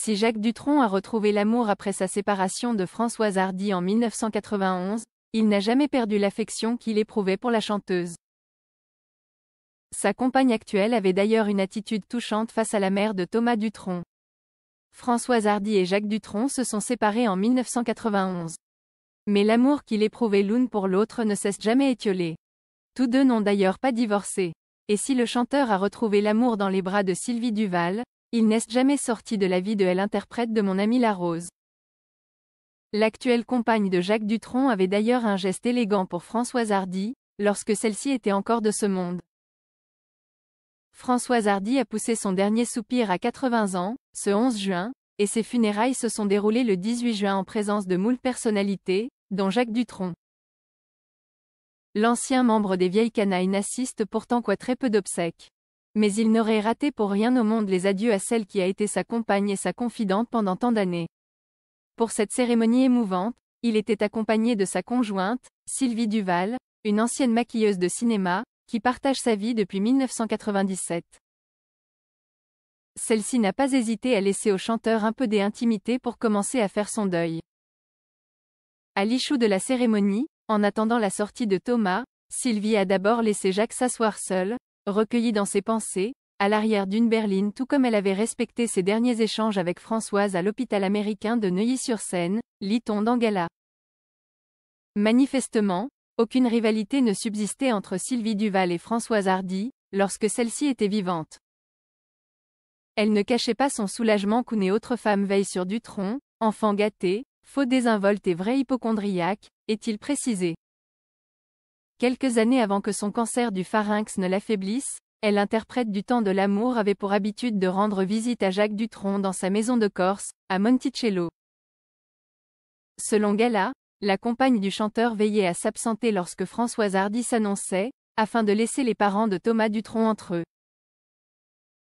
Si Jacques Dutronc a retrouvé l'amour après sa séparation de Françoise Hardy en 1991, il n'a jamais perdu l'affection qu'il éprouvait pour la chanteuse. Sa compagne actuelle avait d'ailleurs une attitude touchante face à la mère de Thomas Dutronc. Françoise Hardy et Jacques Dutronc se sont séparés en 1991. Mais l'amour qu'il éprouvait l'une pour l'autre ne cesse jamais étiolé. Tous deux n'ont d'ailleurs pas divorcé. Et si le chanteur a retrouvé l'amour dans les bras de Sylvie Duval, il n'est jamais sorti de la vie de l'interprète de Mon Ami la Rose. L'actuelle compagne de Jacques Dutronc avait d'ailleurs un geste élégant pour Françoise Hardy, lorsque celle-ci était encore de ce monde. Françoise Hardy a poussé son dernier soupir à 80 ans, ce 11 juin, et ses funérailles se sont déroulées le 18 juin en présence de moult personnalités, dont Jacques Dutronc. L'ancien membre des Vieilles Canailles n'assiste pourtant qu'à très peu d'obsèques. Mais il n'aurait raté pour rien au monde les adieux à celle qui a été sa compagne et sa confidente pendant tant d'années. Pour cette cérémonie émouvante, il était accompagné de sa conjointe, Sylvie Duval, une ancienne maquilleuse de cinéma, qui partage sa vie depuis 1997. Celle-ci n'a pas hésité à laisser au chanteur un peu d'intimité pour commencer à faire son deuil. À l'issue de la cérémonie, en attendant la sortie de Thomas, Sylvie a d'abord laissé Jacques s'asseoir seul, recueilli dans ses pensées, à l'arrière d'une berline tout comme elle avait respecté ses derniers échanges avec Françoise à l'hôpital américain de Neuilly-sur-Seine, lit-on dans Gala. Manifestement, aucune rivalité ne subsistait entre Sylvie Duval et Françoise Hardy, lorsque celle-ci était vivante. Elle ne cachait pas son soulagement qu'une et autre femme veille sur Dutronc, enfant gâté, faux désinvolte et vrai hypocondriaque, est-il précisé. Quelques années avant que son cancer du pharynx ne l'affaiblisse, l'interprète du temps de l'amour avait pour habitude de rendre visite à Jacques Dutronc dans sa maison de Corse, à Monticello. Selon Gala, la compagne du chanteur veillait à s'absenter lorsque Françoise Hardy s'annonçait, afin de laisser les parents de Thomas Dutronc entre eux.